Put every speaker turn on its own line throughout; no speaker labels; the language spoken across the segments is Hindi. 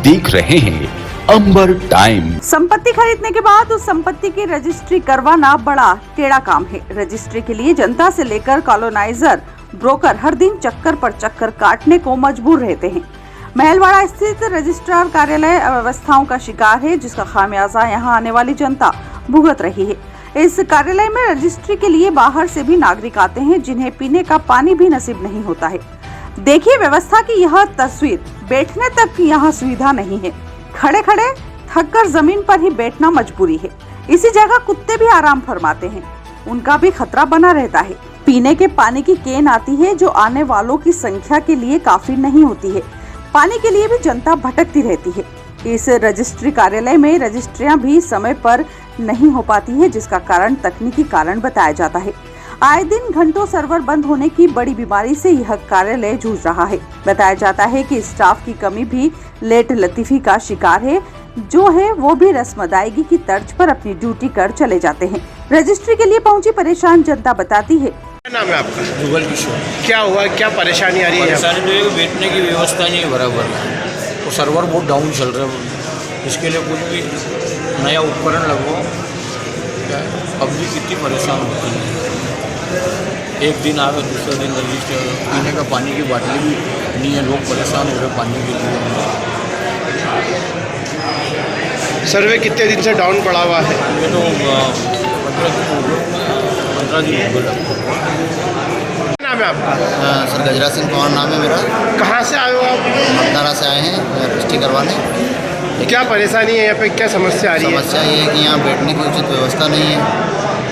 देख रहे हैं अंबर टाइम।
संपत्ति खरीदने के बाद उस संपत्ति की रजिस्ट्री करवाना बड़ा टेढ़ा काम है। रजिस्ट्री के लिए जनता से लेकर कॉलोनाइजर, ब्रोकर हर दिन चक्कर पर चक्कर काटने को मजबूर रहते हैं। महलवाड़ा स्थित रजिस्ट्रार कार्यालय अव्यवस्थाओं का शिकार है, जिसका खामियाजा यहां आने वाली जनता भुगत रही है। इस कार्यालय में रजिस्ट्री के लिए बाहर से भी नागरिक आते हैं, जिन्हें पीने का पानी भी नसीब नहीं होता है। देखिए व्यवस्था की यह तस्वीर। बैठने तक की यहाँ सुविधा नहीं है। खड़े खड़े थककर जमीन पर ही बैठना मजबूरी है। इसी जगह कुत्ते भी आराम फरमाते हैं, उनका भी खतरा बना रहता है। पीने के पानी की केन आती है, जो आने वालों की संख्या के लिए काफी नहीं होती है। पानी के लिए भी जनता भटकती रहती है। इस रजिस्ट्री कार्यालय में रजिस्ट्रियां भी समय पर नहीं हो पाती है, जिसका कारण तकनीकी कारण बताया जाता है। आए दिन घंटों सर्वर बंद होने की बड़ी बीमारी से यह कार्यालय जूझ रहा है। बताया जाता है कि स्टाफ की कमी भी लेट लतीफी का शिकार है, जो है वो भी रस्म अदायगी की तर्ज पर अपनी ड्यूटी कर चले जाते हैं। रजिस्ट्री के लिए पहुंची परेशान जनता बताती है।
क्या नाम है आपका?
जुगल किशोर।
क्या हुआ, क्या परेशानी आ रही है?
परेशानी तो है, बैठने की व्यवस्था नहीं है बराबर। तो सर्वर बहुत डाउन चल रहा है। इसके लिए कुछ भी नया उपकरण लगवाओ। क्या पब्लिक कितनी परेशान होती है। एक दिन आवे, दूसरे दिन रजिस्टर। पीने का पानी की बाटली भी नहीं है, लोग परेशान हो रहे पानी के लिए।
सर्वे कितने दिन से डाउन पड़ा हुआ है?
ये तो 15 दिन हो गए।
क्या नाम है आपका?
सर गजरा सिंह पवार नाम है मेरा।
कहाँ से आए हो आप?
मतदारा से आए हैं रजिस्ट्री करवाने।
क्या परेशानी है यहाँ पे, क्या समस्या आ रही है?
समस्या ये है कि यहाँ बैठने की उचित व्यवस्था नहीं है,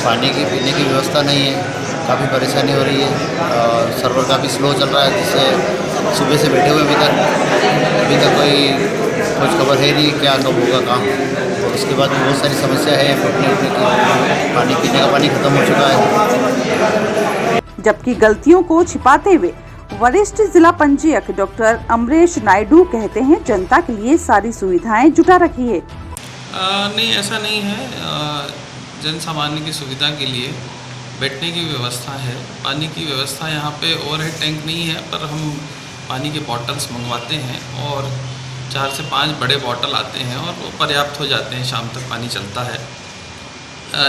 पानी की पीने की व्यवस्था नहीं है, काफ़ी परेशानी हो रही है। और सर्वर काफ़ी स्लो चल रहा है, जिससे सुबह से बैठे हुए अभी तक कोई कुछ खबर है नहीं क्या कब होगा काम। और उसके बाद बहुत सारी समस्या है, बैठने उठने की, पानी पीने का पानी ख़त्म हो चुका है।
जबकि गलतियों को छिपाते हुए वरिष्ठ जिला पंजीयक डॉक्टर अमरेश नायडू कहते हैं, जनता के लिए सारी सुविधाएं जुटा रखी है।
नहीं, ऐसा नहीं है। जन सामान्य की सुविधा के लिए बैठने की व्यवस्था है, पानी की व्यवस्था यहाँ पे ओवरहेड टैंक नहीं है, पर हम पानी के बॉटल्स मंगवाते हैं और 4 से 5 बड़े बॉटल आते हैं और वो पर्याप्त हो जाते हैं। शाम तक पानी चलता है।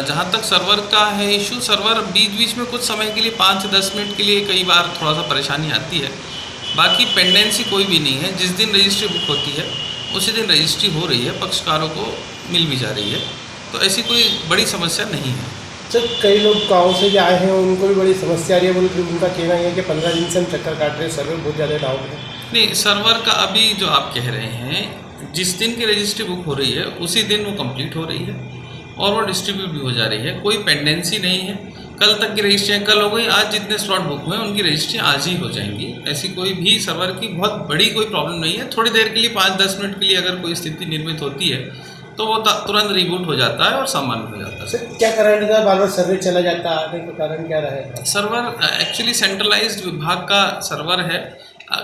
जहाँ तक सर्वर का है इशू, सर्वर बीच बीच में कुछ समय के लिए 5 से 10 मिनट के लिए कई बार थोड़ा सा परेशानी आती है। बाकी पेंडेंसी कोई भी नहीं है। जिस दिन रजिस्ट्री बुक होती है उसी दिन रजिस्ट्री हो रही है, पक्षकारों को मिल भी जा रही है, तो ऐसी कोई बड़ी समस्या नहीं है।
सर कई लोग गाँव से जो आए हैं उनको भी बड़ी समस्या आ रही है। बोले उनका कहना है कि 15 दिन से हम चक्कर काट रहे हैं, सर्वर बहुत ज़्यादा डाउन है।
नहीं, सर्वर का अभी जो आप कह रहे हैं, जिस दिन की रजिस्ट्री बुक हो रही है उसी दिन वो कंप्लीट हो रही है और वो डिस्ट्रीब्यूट भी हो जा रही है। कोई पेंडेंसी नहीं है। कल तक की रजिस्ट्रियाँ कल हो गई, आज जितने स्लॉट बुक हुए उनकी रजिस्ट्री आज ही हो जाएंगी। ऐसी कोई भी सर्वर की बहुत बड़ी कोई प्रॉब्लम नहीं है। थोड़ी देर के लिए 5-10 मिनट के लिए अगर कोई स्थिति निर्मित होती है तो वो तुरंत रिबूट हो जाता है और सामान्य हो जाता है।
सर क्या कारण रहता है, बार बार सर्वर चला जाता है, आने का कारण क्या रहेगा?
सर्वर एक्चुअली सेंट्रलाइज्ड विभाग का सर्वर है।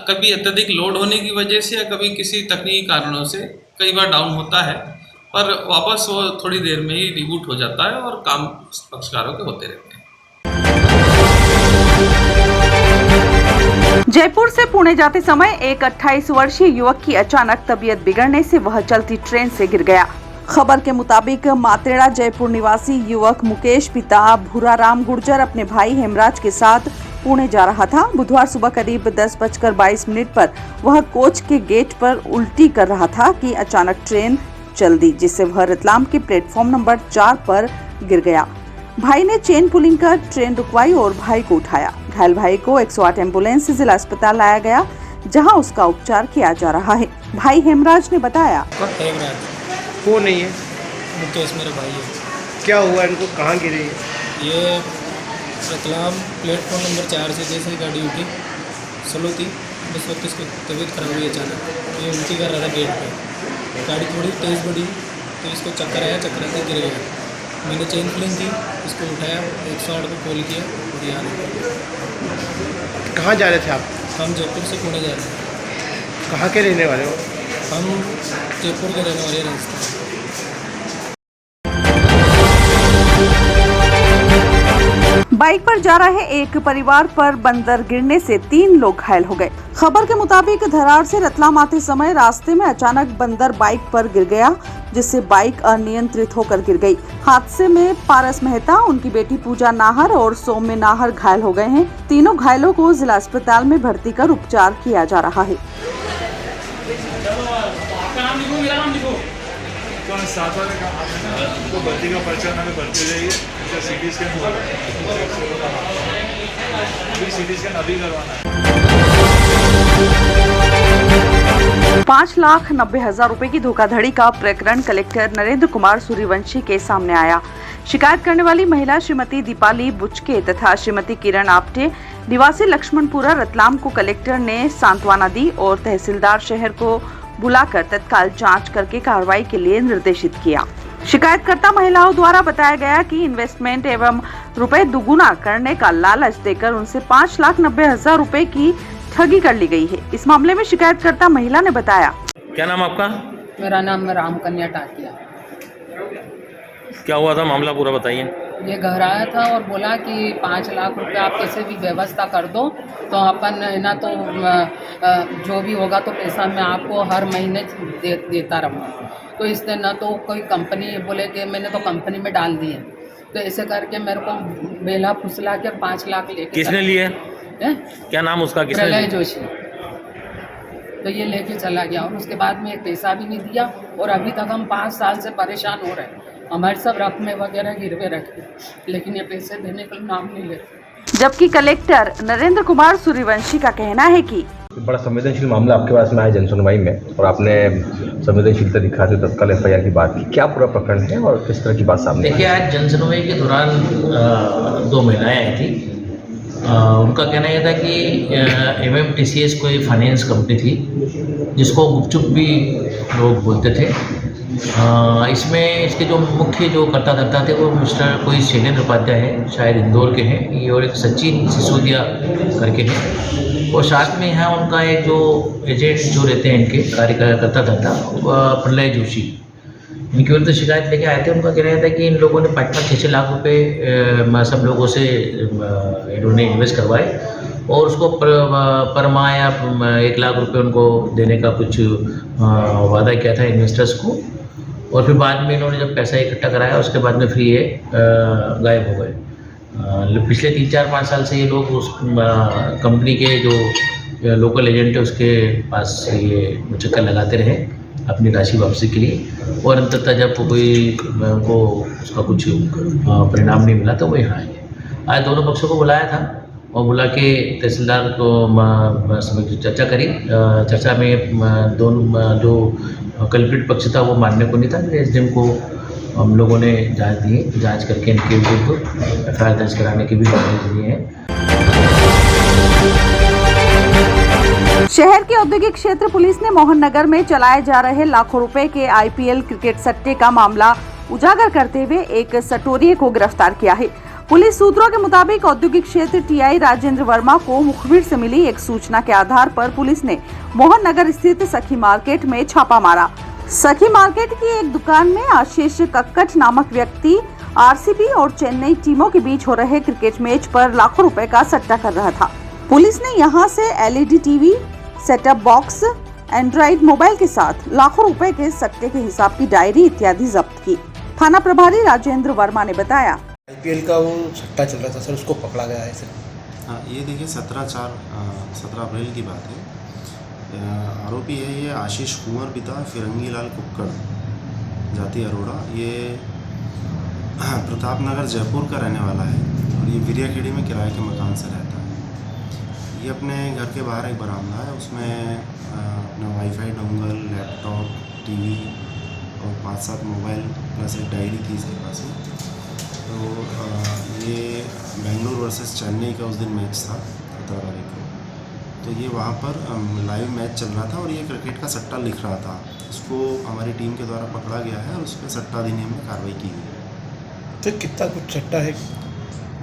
कभी अत्यधिक लोड होने की वजह से या कभी किसी तकनीकी कारणों से कई बार डाउन होता है, पर वापस वो थोड़ी देर में ही रिबूट हो जाता है और काम पक्षकारों के होते रहते हैं।
जयपुर से पुणे जाते समय एक 28 वर्षीय युवक की अचानक तबीयत बिगड़ने से वह चलती ट्रेन से गिर गया। खबर के मुताबिक मातेड़ा जयपुर निवासी युवक मुकेश पिता भूराराम गुर्जर अपने भाई हेमराज के साथ पुणे जा रहा था। बुधवार सुबह करीब 10:22 पर वह कोच के गेट पर उल्टी कर रहा था कि अचानक ट्रेन चल दी, जिससे वह रतलाम के प्लेटफॉर्म नंबर 4 पर गिर गया। भाई ने चेन पुलिंग कर ट्रेन रुकवाई और भाई को उठाया। घायल भाई को 108 एम्बुलेंस से जिला अस्पताल लाया गया, जहां उसका उपचार किया जा रहा है। भाई हेमराज ने बताया,
वो नहीं है।
मुकेश मेरा भाई है।
क्या हुआ इनको, कहाँ गिरे?
ये रतलाम प्लेटफॉर्म नंबर 4 से जैसे ही गाड़ी उठी, स्लो थी, उस वक्त इसको तबीयत खराब हुई अचानक। ये उल्टी कर रहा था गेट पे, गाड़ी थोड़ी तेज़ बढ़ी तो इसको चक्कर आया, चक्कर आते गिर गया। मैंने चेन पुलिंग की, इसको उठाया, 108 को कॉल किया और यहाँ।
कहाँ जा रहे थे आप?
हम जयपुर से पुणे जा रहे हैं।
कहाँ के रहने वाले हो?
हम जयपुर के रहने वाले राजस्थान।
बाइक पर जा रहे एक परिवार पर बंदर गिरने से 3 लोग घायल हो गए। खबर के मुताबिक धरार से रतलाम आते समय रास्ते में अचानक बंदर बाइक पर गिर गया, जिससे बाइक अनियंत्रित होकर गिर गई। हादसे में पारस मेहता, उनकी बेटी पूजा नाहर और सौम्य नाहर घायल हो गए हैं। तीनों घायलों को जिला अस्पताल में भर्ती कर उपचार किया जा रहा है।
तो भर्ती का पर्चा हमें भर्ती हो जाइए, इसका सीटी स्कैन हुआ अभी सीटी स्कैन अभी करवाना है।
5,90,000 रुपए की धोखाधड़ी का प्रकरण कलेक्टर नरेंद्र कुमार सूर्यवंशी के सामने आया। शिकायत करने वाली महिला श्रीमती दीपाली बुचके तथा श्रीमती किरण आपटे निवासी लक्ष्मणपुरा रतलाम को कलेक्टर ने सांत्वना दी और तहसीलदार शहर को बुलाकर तत्काल जांच करके कार्रवाई के लिए निर्देशित किया। शिकायतकर्ता महिलाओं द्वारा बताया गया कि इन्वेस्टमेंट एवं रुपए दुगुना करने का लालच देकर उनसे 5,90,000 रुपए की ठगी कर ली गई है। इस मामले में शिकायतकर्ता महिला ने बताया।
क्या नाम आपका?
मेरा नाम रामकन्या टाकिया।
क्या हुआ था, मामला पूरा बताइए।
ये घर आया था और बोला कि 5 लाख रुपए आप कैसे भी व्यवस्था कर दो तो अपन ना तो जो भी होगा तो पैसा मैं आपको हर महीने देता रहूँगा। तो इसने ना तो कोई कंपनी बोले कि मैंने तो कंपनी में डाल दिए, तो ऐसे करके मेरे को बेला फुसला के 5 लाख लेके।
किसने लिए? क्या नाम उसका?
प्रलय जोशी। तो ये लेके चला गया और उसके बाद में पैसा भी नहीं दिया और अभी तक हम 5 साल से परेशान हो रहे हैं। हमारे सब रकमें वगैरह गिरवे रखे, लेकिन ये पैसे देने का नाम नहीं लेते।
जबकि कलेक्टर नरेंद्र कुमार सूर्यवंशी का कहना है कि
बड़ा संवेदनशील मामला आपके पास में आया जन सुनवाई में, और आपने संवेदनशीलता दिखाते हुए तत्काल FIR की बात की। क्या पूरा प्रकरण है और किस तरह की बात सामने?
देखिए, आज जन सुनवाई के दौरान 2 महिलाएं आई थी। उनका कहना यह था कि MMTCS कोई फाइनेंस कंपनी थी जिसको गुपचुप भी लोग बोलते थे। इसमें इसके जो मुख्य जो कर्ता धर्ता थे वो मिस्टर कोई शैलेंद्र उपाध्याय है, शायद इंदौर के हैं ये, और एक सचिन सिसोदिया करके हैं, और साथ में यहाँ उनका एक जो एजेंट जो रहते हैं इनके कार्यकर्ता धर्ता प्रलय जोशी, इनकी ओर से शिकायत लेके आए थे। उनका कहना था कि इन लोगों ने 5-6 लाख रुपए सब लोगों से इन्होंने इन्वेस्ट करवाए और उसको पर माह या 1 लाख रुपए उनको देने का कुछ वादा किया था इन्वेस्टर्स को, और फिर बाद में इन्होंने जब पैसा इकट्ठा कराया उसके बाद में फिर ये गायब हो गए। पिछले 3-4-5 साल से ये लोग उस कंपनी के जो लोकल एजेंट है उसके पास ये चक्कर लगाते रहे अपनी राशि वापसी के लिए, और अंततः जब कोई उनको उसका कुछ परिणाम नहीं मिला तो वो यहाँ आए। आज दोनों पक्षों को बुलाया था और बुला के तहसीलदार को चर्चा करी। चर्चा में दोनों जो कल्प्रिट पक्ष था वो मानने को नहीं था। SDM को हम लोगों ने जांच दी, जांच करके इनके विरुद्ध FIR दर्ज कराने के भी निर्देश दिए हैं।
शहर के औद्योगिक क्षेत्र पुलिस ने मोहन नगर में चलाए जा रहे लाखों रुपए के IPL क्रिकेट सट्टे का मामला उजागर करते हुए एक सटोरिये को गिरफ्तार किया है। पुलिस सूत्रों के मुताबिक औद्योगिक क्षेत्र TI राजेंद्र वर्मा को मुखबिर से मिली एक सूचना के आधार पर पुलिस ने मोहन नगर स्थित सखी मार्केट में छापा मारा। सखी मार्केट की एक दुकान में आशीष कक्कट नामक व्यक्ति RCB और चेन्नई टीमों के बीच हो रहे क्रिकेट मैच पर लाखों रुपए का सट्टा कर रहा था। पुलिस ने यहां से LED TV, setup box, Android mobile के साथ लाखों रुपए के सट्टे के हिसाब की डायरी इत्यादि जब्त की। थाना प्रभारी राजेंद्र वर्मा ने बताया,
IPL का वो सट्टा चल रहा था सर, उसको पकड़ा गया है सर।
हाँ, ये देखिए 17 अप्रैल की बात है। आरोपी है ये आशीष कुंवर पिता फिरंगी लाल कुक्कड़, जाति अरोड़ा। ये प्रताप नगर जयपुर का रहने वाला है और ये विरियाखेड़ी में किराए के मकान से रहता है। ये अपने घर के बाहर एक बरामदा है, उसमें अपना वाईफाई डोंगल, लैपटॉप, TV और 5-7 मोबाइल प्लस एक डायरी थी इसके पास में। तो ये बेंगलुरु वर्सेस चेन्नई का उस दिन मैच था 17 तारीख को। तो ये वहाँ पर लाइव मैच चल रहा था और ये क्रिकेट का सट्टा लिख रहा था। इसको हमारी टीम के द्वारा पकड़ा गया है और उस पर सट्टा अधिनियम में कार्रवाई की गई।
तो कितना कुछ सट्टा है?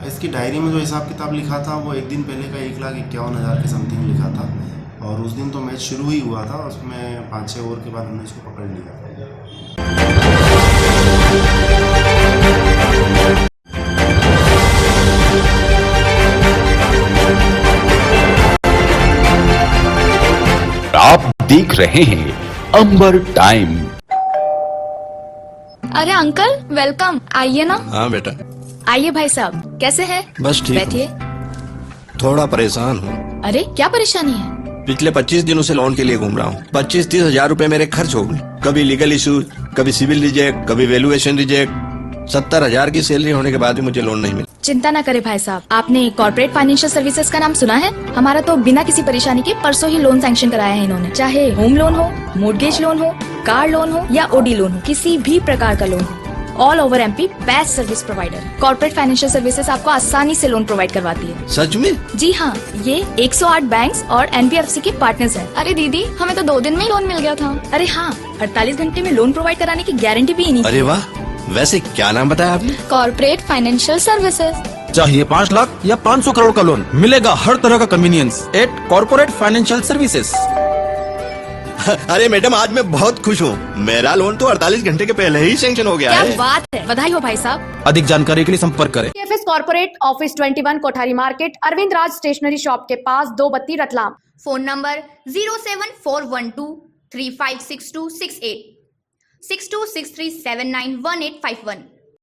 इसकी डायरी में जो हिसाब किताब लिखा था वो एक दिन पहले का 1,51,000 के समथिंग लिखा था, और उस दिन तो मैच शुरू ही हुआ था। उसमें 5-6 ओवर के बाद हमने इसको पकड़ लिया।
आप देख रहे हैं अंबर टाइम।
अरे अंकल वेलकम, आइए ना।
हाँ बेटा।
आइए भाई साहब, कैसे हैं?
बस ठीक हूँ।
बैठिए।
थोड़ा परेशान हूँ।
अरे क्या परेशानी है?
पिछले 25 दिनों से लोन के लिए घूम रहा हूँ। 25-30 हजार रुपए मेरे खर्च हो गए। कभी लीगल इशू, कभी सिविल रिजेक्ट, कभी वैल्यूएशन रिजेक्ट। 70,000 की सैलरी होने के बाद भी मुझे लोन नहीं मिला।
चिंता ना करें भाई साहब, आपने कॉर्पोरेट फाइनेंशियल सर्विसेज का नाम सुना है? हमारा तो बिना किसी परेशानी के परसों ही लोन सैंक्शन कराया है इन्होंने। चाहे होम लोन हो, मोर्गेज लोन हो, कार लोन हो या ओडी लोन हो, किसी भी प्रकार का लोन हो, all over MP best service provider. Corporate financial services आपको आसानी से लोन प्रोवाइड करवाती है।
सच में?
जी हाँ, ये 108 बैंक्स और एनबीएफसी के पार्टनर्स हैं। अरे दीदी, हमें तो 2 दिन में ही लोन मिल गया था। अरे हाँ, 48 घंटे में लोन प्रोवाइड कराने की गारंटी भी इन्हीं की।
अरे वाह, वैसे क्या नाम बताया आपने?
Corporate financial services.
चाहिए 5 लाख या 500 करोड़ का लोन, मिलेगा हर तरह का convenience at corporate financial services.
अरे मैडम, आज मैं बहुत खुश हूँ। मेरा लोन तो 48 घंटे के पहले ही सैंक्शन हो गया है।
क्या बात है, बधाई हो भाई साहब।
अधिक जानकारी के लिए संपर्क करें।
KFS corporate office 21 Kothari market, Arvind Raj stationery shop के पास, 232 रतलाम। Phone number 07412356268 6263791851।